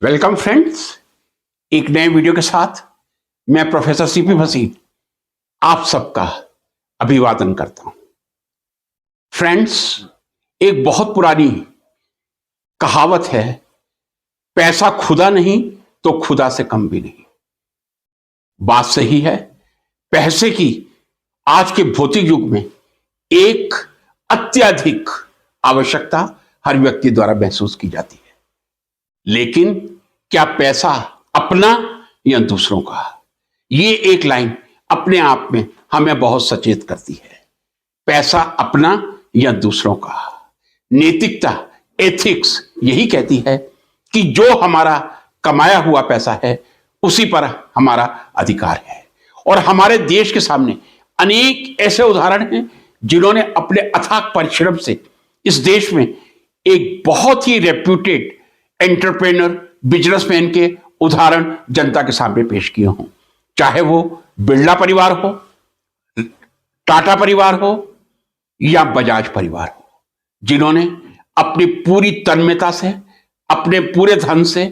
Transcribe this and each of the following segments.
Welcome friends, एक नए video के साथ मैं प्रोफेसर सीपी भसीन आप सबका अभिवादन करता हूं। फ्रेंड्स, एक बहुत पुरानी कहावत है, पैसा खुदा नहीं तो खुदा से कम भी नहीं। बात सही है। पैसे की आज के भौतिक युग में एक अत्यधिक आवश्यकता हर व्यक्ति द्वारा महसूस की जाती है। लेकिन क्या पैसा अपना या दूसरों का? ये एक लाइन अपने आप में हमें बहुत सचेत करती है। पैसा अपना या दूसरों का? नैतिकता, एथिक्स यही कहती है कि जो हमारा कमाया हुआ पैसा है उसी पर हमारा अधिकार है। और हमारे देश के सामने अनेक ऐसे उदाहरण हैं जिन्होंने अपने अथाक परिश्रम से इस देश में एक बहुत ही रेप्यूटेड एंटरप्रेन्योर, बिजनेसमैन के उदाहरण जनता के सामने पेश किए हों। चाहे वो बिरला परिवार हो, टाटा परिवार हो या बजाज परिवार हो, जिन्होंने अपनी पूरी तन्मयता से, अपने पूरे धन से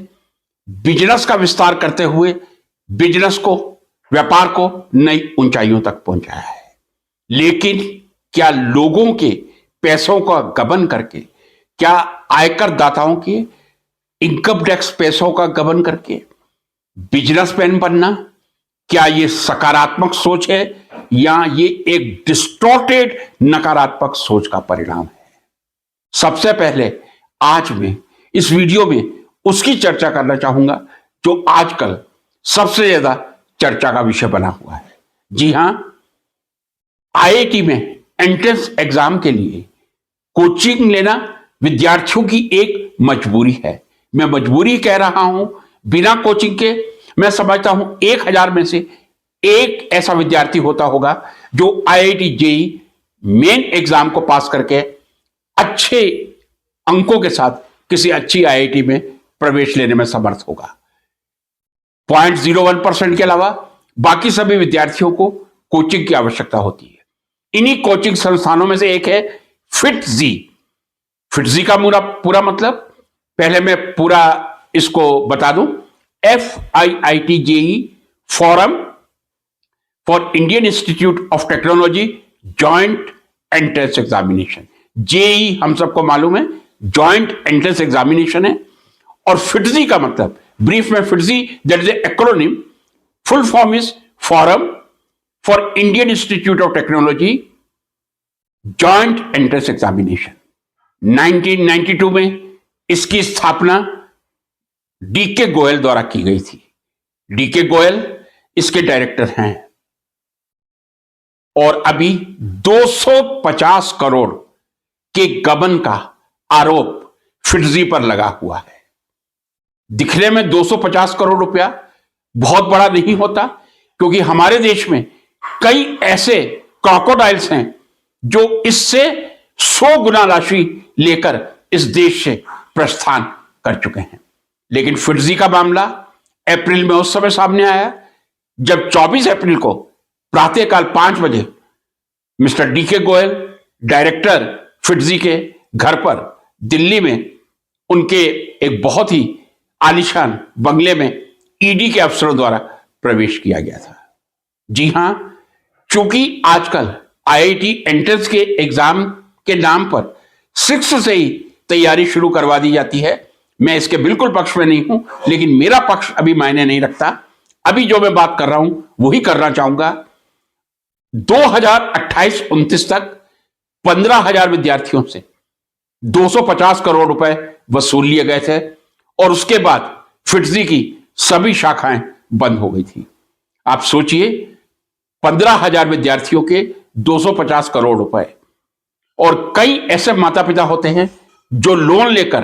बिजनेस का विस्तार करते हुए बिजनेस को, व्यापार को नई ऊंचाइयों तक पहुंचाया है। लेकिन क्या लोगों के पैसों का गबन करके, क्या आयकर दाताओं के इनकम टैक्स पैसों का गबन करके बिजनेसमैन बनना, क्या ये सकारात्मक सोच है या ये एक डिस्टॉर्टेड नकारात्मक सोच का परिणाम है? सबसे पहले आज मैं इस वीडियो में उसकी चर्चा करना चाहूंगा जो आजकल सबसे ज्यादा चर्चा का विषय बना हुआ है। जी हां, आईआईटी में एंट्रेंस एग्जाम के लिए कोचिंग लेना विद्यार्थियों की एक मजबूरी है। मैं मजबूरी कह रहा हूं, बिना कोचिंग के मैं समझता हूं 1000 में से एक ऐसा विद्यार्थी होता होगा जो आईआईटी जेईई मेन एग्जाम को पास करके अच्छे अंकों के साथ किसी अच्छी आईआईटी में प्रवेश लेने में समर्थ होगा। 0.01% के अलावा बाकी सभी विद्यार्थियों को कोचिंग की आवश्यकता होती है। इन्हीं कोचिंग संस्थानों में से एक है फिटजी। फिटजी का पूरा मतलब पहले मैं पूरा इसको बता दूं। FIIT-JEE, forum for Indian Institute of Technology joint entrance examination. JEE हम सबको मालूम है जॉइंट एंट्रेंस एग्जामिनेशन है। और फिटजी का मतलब, ब्रीफ में FIITJEE that is acronym, full form is forum for Indian Institute of Technology joint entrance examination. 1992 में इसकी स्थापना डीके गोयल द्वारा की गई थी। डीके गोयल इसके डायरेक्टर हैं। और अभी 250 करोड़ के गबन का आरोप फिटजी पर लगा हुआ है। दिखने में 250 करोड़ रुपया बहुत बड़ा नहीं होता, क्योंकि हमारे देश में कई ऐसे क्रोकोडाइल्स हैं जो इससे 100 गुना राशि लेकर इस देश से प्रस्थान कर चुके हैं। लेकिन फिटजी का मामला अप्रैल में उस समय सामने आया जब 24 अप्रैल को प्रातःकाल 5 बजे mister DK Goyal, director FIITJEE के घर पर दिल्ली में उनके एक बहुत ही आलीशान बंगले में ईडी के अफसरों द्वारा प्रवेश किया गया था। जी हां, चूंकि आजकल आईआईटी एंट्रेंस के एग्जाम के नाम पर 6 से ही तैयारी शुरू करवा दी जाती है। मैं इसके बिल्कुल पक्ष में नहीं हूं, लेकिन मेरा पक्ष अभी मायने नहीं रखता। अभी जो मैं बात कर रहा हूं वही करना चाहूंगा। 2028-29 तक 15,000 विद्यार्थियों से 250 करोड़ रुपए वसूल लिए गए थे और उसके बाद फिटजी की सभी शाखाएं बंद हो गई थी। आप सोचिए, 15,000 विद्यार्थियों के 250 करोड़ रुपए। और कई ऐसे माता पिता होते हैं जो लोन लेकर,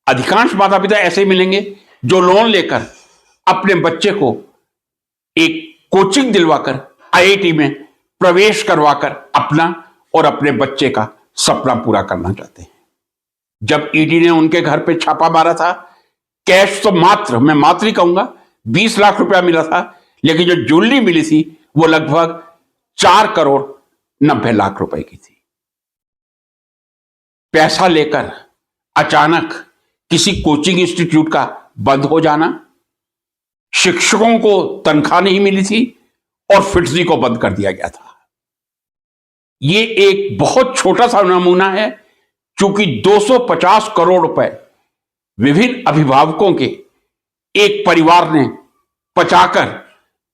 अधिकांश माता पिता ऐसे मिलेंगे जो लोन लेकर अपने बच्चे को एक कोचिंग दिलवाकर आईआईटी में प्रवेश करवाकर अपना और अपने बच्चे का सपना पूरा करना चाहते हैं। जब ईडी ने उनके घर पे छापा मारा था, कैश तो मैं मात्र ही कहूंगा 20 लाख रुपया मिला था, लेकिन जो ज्वेलरी मिली थी वो लगभग 4 करोड़ 90 लाख रुपए की थी। पैसा लेकर अचानक किसी कोचिंग इंस्टीट्यूट का बंद हो जाना, शिक्षकों को तनख्वाह नहीं मिली थी और फिटजी को बंद कर दिया गया था। ये एक बहुत छोटा सा नमूना है, क्योंकि 250 करोड़ रुपए विभिन्न अभिभावकों के एक परिवार ने पचाकर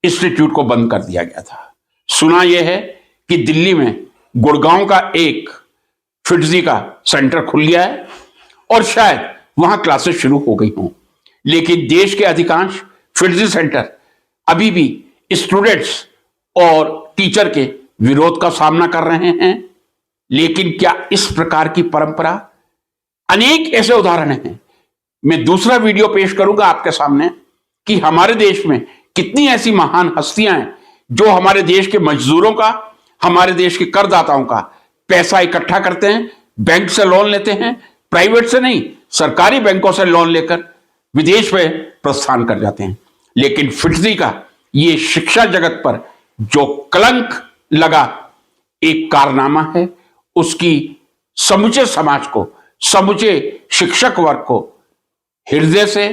इंस्टीट्यूट को बंद कर दिया गया था। सुना यह है कि दिल्ली में गुड़गांव का एक फिटजी का सेंटर खुल गया है और शायद वहां क्लासेस शुरू हो गई हों, लेकिन देश के अधिकांश फिटजी सेंटर अभी भी स्टूडेंट्स और टीचर के विरोध का सामना कर रहे हैं। लेकिन क्या इस प्रकार की परंपरा, अनेक ऐसे उदाहरण हैं। मैं दूसरा वीडियो पेश करूंगा आपके सामने कि हमारे देश में कितनी ऐसी महान हस्तियां हैं जो हमारे देश के मजदूरों का, हमारे देश के करदाताओं का पैसा इकट्ठा करते हैं, बैंक से लोन लेते हैं, प्राइवेट से नहीं सरकारी बैंकों से लोन लेकर विदेश में प्रस्थान कर जाते हैं। लेकिन फिटजी का ये शिक्षा जगत पर जो कलंक लगा एक कारनामा है, उसकी समूचे समाज को, समूचे शिक्षक वर्ग को हृदय से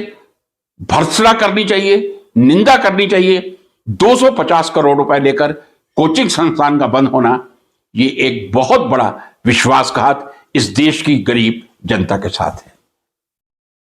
भर्त्सना करनी चाहिए, निंदा करनी चाहिए। 250 करोड़ रुपए लेकर कोचिंग संस्थान का बंद होना, ये एक बहुत बड़ा विश्वासघात इस देश की गरीब जनता के साथ है।